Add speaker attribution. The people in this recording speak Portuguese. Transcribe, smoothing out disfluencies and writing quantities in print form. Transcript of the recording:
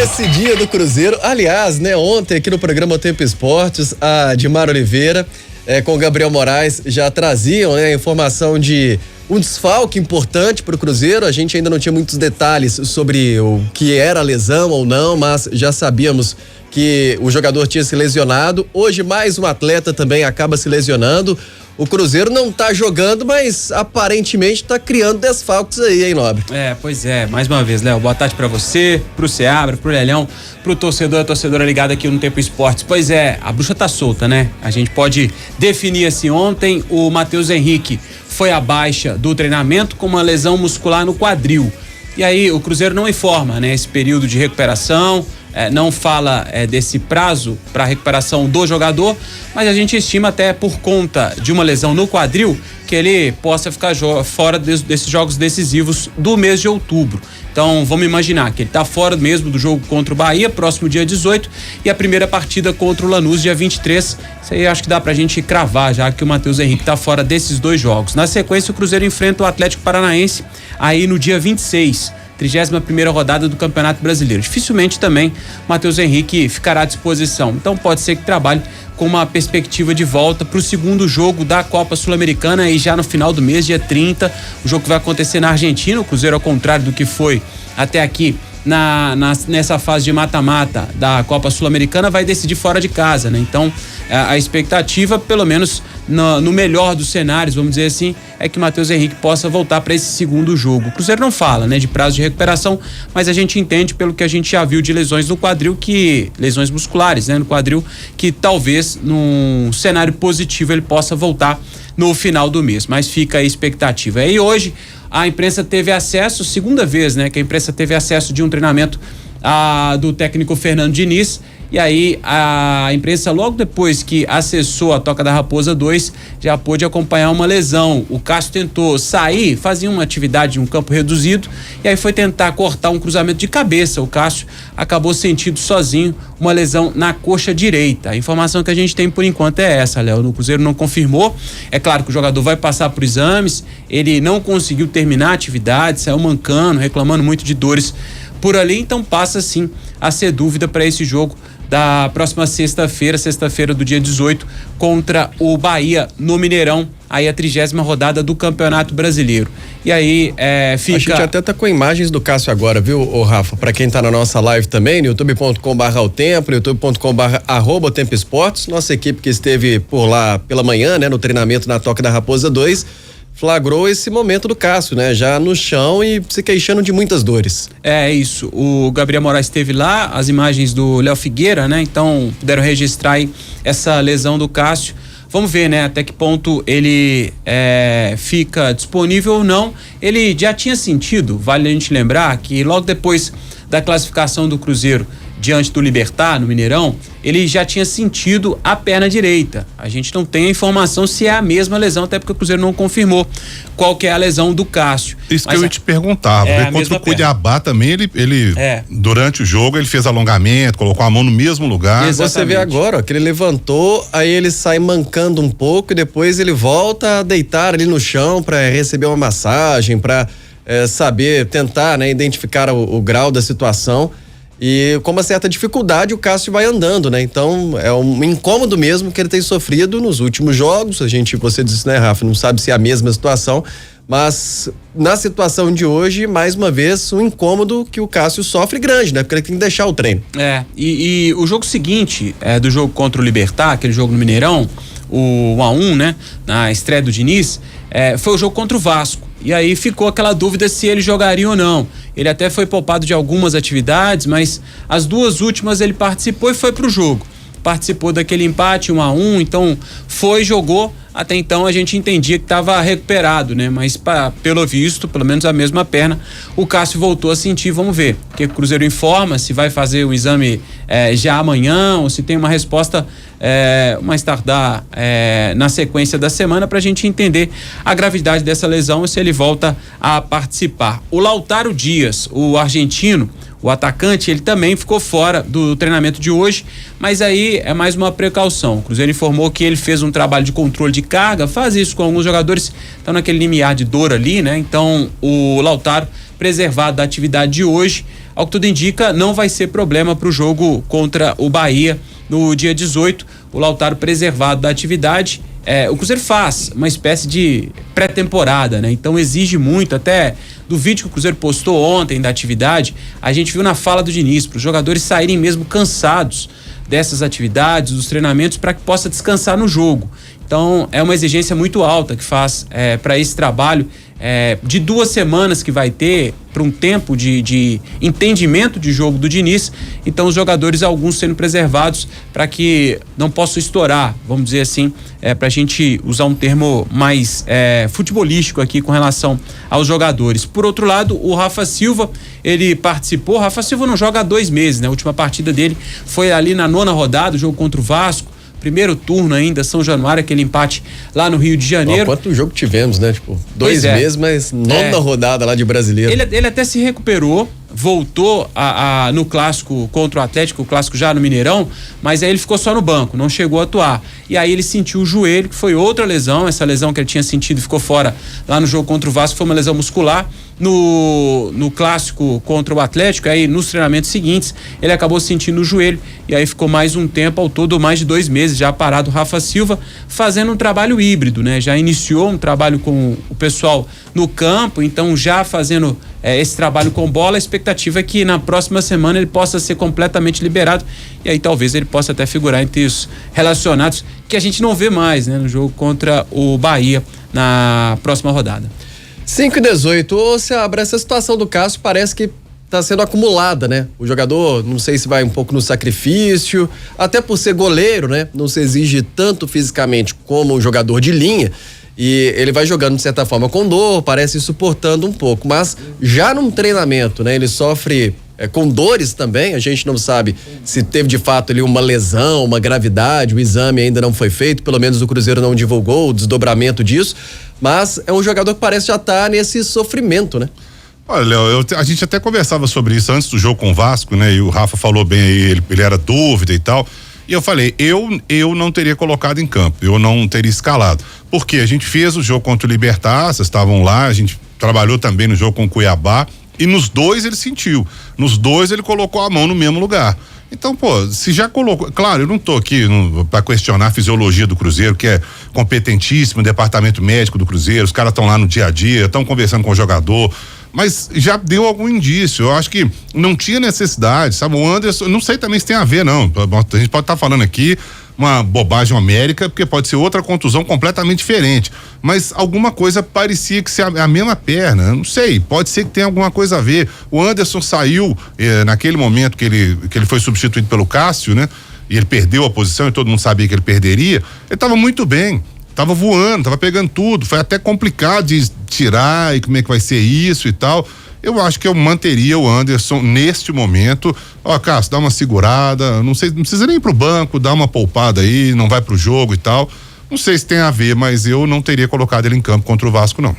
Speaker 1: Nesse dia do Cruzeiro, aliás, né, ontem aqui no programa O Tempo Esportes, a Dimar Oliveira com o Gabriel Moraes já traziam, né, a informação de um desfalque importante para o Cruzeiro. A gente ainda não tinha muitos detalhes sobre o que era a lesão ou não, mas já sabíamos que o jogador tinha se lesionado. Hoje mais um atleta também acaba se lesionando. O Cruzeiro não tá jogando, mas aparentemente tá criando desfalques aí, hein, Nobre?
Speaker 2: Pois é. Mais uma vez, Léo, boa tarde pra você, pro Seabra, pro Lelhão, pro torcedor, a torcedora ligada aqui no Tempo Esportes. Pois é, a bruxa tá solta, né? A gente pode definir assim. Ontem o Matheus Henrique foi à baixa do treinamento com uma lesão muscular no quadril. E aí o Cruzeiro não informa, né, esse período de recuperação, não fala desse prazo para recuperação do jogador, mas a gente estima até por conta de uma lesão no quadril que ele possa ficar fora desses jogos decisivos do mês de outubro. Então vamos imaginar que ele está fora mesmo do jogo contra o Bahia, próximo dia 18, e a primeira partida contra o Lanús, dia 23. Isso aí acho que dá pra gente cravar já que o Matheus Henrique está fora desses dois jogos. Na sequência, o Cruzeiro enfrenta o Atlético Paranaense aí no dia 26. 31ª rodada do Campeonato Brasileiro. Dificilmente também Matheus Henrique ficará à disposição. Então pode ser que trabalhe com uma perspectiva de volta para o segundo jogo da Copa Sul-Americana aí já no final do mês, dia 30. O jogo que vai acontecer na Argentina. O Cruzeiro, ao contrário do que foi até aqui nessa fase de mata-mata da Copa Sul-Americana, vai decidir fora de casa, né? Então a expectativa, pelo menos no melhor dos cenários, vamos dizer assim, é que o Matheus Henrique possa voltar para esse segundo jogo. O Cruzeiro não fala, né, de prazo de recuperação, mas a gente entende pelo que a gente já viu de lesões no quadril, lesões musculares, né, no quadril, que talvez num cenário positivo ele possa voltar no final do mês, mas fica a expectativa. E hoje a imprensa teve acesso, segunda vez, né, que a imprensa teve acesso de um treinamento do técnico Fernando Diniz. E aí a imprensa, logo depois que acessou a Toca da Raposa 2, já pôde acompanhar uma lesão. O Cássio tentou sair, fazia uma atividade em um campo reduzido, e aí foi tentar cortar um cruzamento de cabeça. O Cássio acabou sentindo sozinho uma lesão na coxa direita. A informação que a gente tem por enquanto é essa, Léo. O Cruzeiro não confirmou. É claro que o jogador vai passar por exames, ele não conseguiu terminar a atividade, saiu mancando, reclamando muito de dores por ali, então passa sim a ser dúvida para esse jogo da próxima sexta-feira do dia 18, contra o Bahia no Mineirão, aí a 30ª rodada do Campeonato Brasileiro. E aí fica... A gente
Speaker 1: até tá com imagens do Cássio agora, viu, Rafa? Pra quem tá na nossa live também, no youtube.com/otempo, youtube.com/@otempo esportes, nossa equipe que esteve por lá pela manhã, né, no treinamento na Toca da Raposa 2, flagrou esse momento do Cássio, né? Já no chão e se queixando de muitas dores. É isso. O Gabriel Moraes esteve lá, as imagens do Léo Figueira, né? Então puderam registrar aí essa lesão do Cássio. Vamos ver, né? Até que ponto ele fica disponível ou não. Ele já tinha sentido, vale a gente lembrar, que logo depois da classificação do Cruzeiro diante do Libertad, no Mineirão, ele já tinha sentido a perna direita. A gente não tem a informação se é a mesma lesão, até porque o Cruzeiro não confirmou qual que é a lesão do Cássio.
Speaker 3: Isso que eu ia te perguntar, contra o Cuiabá também, ele durante o jogo, ele fez alongamento, colocou a mão no mesmo lugar.
Speaker 1: Exatamente. Você vê agora, ó, que ele levantou, aí ele sai mancando um pouco e depois ele volta a deitar ali no chão para receber uma massagem, para saber, tentar, né, identificar o grau da situação. E com uma certa dificuldade o Cássio vai andando, né? Então é um incômodo mesmo que ele tem sofrido nos últimos jogos. Você disse, né, Rafa, não sabe se é a mesma situação, mas na situação de hoje, mais uma vez, um incômodo que o Cássio sofre grande, né? Porque ele tem que deixar o treino.
Speaker 2: E o jogo seguinte, do jogo contra o Libertad, aquele jogo no Mineirão, o 1-1, né? Na estreia do Diniz, foi o jogo contra o Vasco. E aí ficou aquela dúvida se ele jogaria ou não. Ele até foi poupado de algumas atividades, mas as duas últimas ele participou e foi pro jogo. Participou daquele empate 1-1, então jogou. Até então a gente entendia que estava recuperado, né? Mas pelo visto, pelo menos a mesma perna, o Cássio voltou a sentir. Vamos ver, porque o Cruzeiro informa se vai fazer o exame já amanhã ou se tem uma resposta mais tardar na sequência da semana, pra gente entender a gravidade dessa lesão e se ele volta a participar. O Lautaro Dias, o argentino, o atacante, ele também ficou fora do treinamento de hoje, mas aí é mais uma precaução. O Cruzeiro informou que ele fez um trabalho de controle de carga, faz isso com alguns jogadores, estão naquele limiar de dor ali, né? Então o Lautaro preservado da atividade de hoje. Ao que tudo indica, não vai ser problema para o jogo contra o Bahia no dia 18. O Lautaro preservado da atividade. O Cruzeiro faz uma espécie de pré-temporada, né? Então exige muito, até do vídeo que o Cruzeiro postou ontem da atividade, a gente viu na fala do Diniz, para os jogadores saírem mesmo cansados dessas atividades, dos treinamentos, para que possa descansar no jogo. Então é uma exigência muito alta que faz para esse trabalho de 2 semanas que vai ter, para um tempo de entendimento de jogo do Diniz. Então os jogadores, alguns sendo preservados para que não possam estourar, vamos dizer assim, para a gente usar um termo mais futebolístico aqui com relação aos jogadores. Por outro lado, o Rafa Silva, ele participou. O Rafa Silva não joga há 2 meses, né? A última partida dele foi ali na 9ª rodada, o jogo contra o Vasco. Primeiro turno ainda, São Januário, aquele empate lá no Rio de Janeiro.
Speaker 1: Quanto jogo tivemos, né? 2 meses, mas 9ª rodada lá de Brasileiro.
Speaker 2: Ele até se recuperou, voltou no clássico contra o Atlético, o clássico já no Mineirão, mas aí ele ficou só no banco, não chegou a atuar. E aí ele sentiu o joelho, que foi outra lesão, essa lesão que ele tinha sentido e ficou fora lá no jogo contra o Vasco, foi uma lesão muscular. No clássico contra o Atlético, aí nos treinamentos seguintes, ele acabou sentindo o joelho e aí ficou mais um tempo, ao todo mais de 2 meses já parado o Rafa Silva, fazendo um trabalho híbrido, né? Já iniciou um trabalho com o pessoal no campo, então já fazendo esse trabalho com bola. A expectativa é que na próxima semana ele possa ser completamente liberado e aí talvez ele possa até figurar entre os relacionados, que a gente não vê mais, né, no jogo contra o Bahia na próxima rodada.
Speaker 1: 5:18, ô Seabra, essa situação do Cássio parece que está sendo acumulada, né? O jogador, não sei se vai um pouco no sacrifício, até por ser goleiro, né? Não se exige tanto fisicamente como um jogador de linha, e ele vai jogando de certa forma com dor, parece suportando um pouco, mas já num treinamento, né? Ele sofre com dores também, a gente não sabe se teve de fato ali uma lesão, uma gravidade, o exame ainda não foi feito, pelo menos o Cruzeiro não divulgou o desdobramento disso, mas é um jogador que parece já estar nesse sofrimento, né?
Speaker 3: Olha, Léo, a gente até conversava sobre isso antes do jogo com o Vasco, né? E o Rafa falou bem aí, ele era dúvida e tal. E eu falei, eu não teria colocado em campo, eu não teria escalado. Porque a gente fez o jogo contra o Libertad, vocês estavam lá, a gente trabalhou também no jogo com o Cuiabá, e nos 2 ele sentiu. Nos 2 ele colocou a mão no mesmo lugar. Então, se já colocou. Claro, eu não tô aqui para questionar a fisiologia do Cruzeiro, que é competentíssimo, o departamento médico do Cruzeiro, os caras estão lá no dia a dia, estão conversando com o jogador, mas já deu algum indício. Eu acho que não tinha necessidade, sabe? O Anderson, não sei também se tem a ver, não. A gente pode estar falando aqui uma bobagem homérica, porque pode ser outra contusão completamente diferente, mas alguma coisa parecia que ser a mesma perna, não sei, pode ser que tenha alguma coisa a ver. O Anderson saiu naquele momento que ele foi substituído pelo Cássio, né? E ele perdeu a posição e todo mundo sabia que ele perderia. Ele estava muito bem, estava voando, estava pegando tudo, foi até complicado de tirar e como é que vai ser isso e tal. Eu acho que eu manteria o Anderson neste momento. Cássio, dá uma segurada, não sei, não precisa nem ir pro banco, dá uma poupada aí, não vai pro jogo e tal. Não sei se tem a ver, mas eu não teria colocado ele em campo contra o Vasco, não.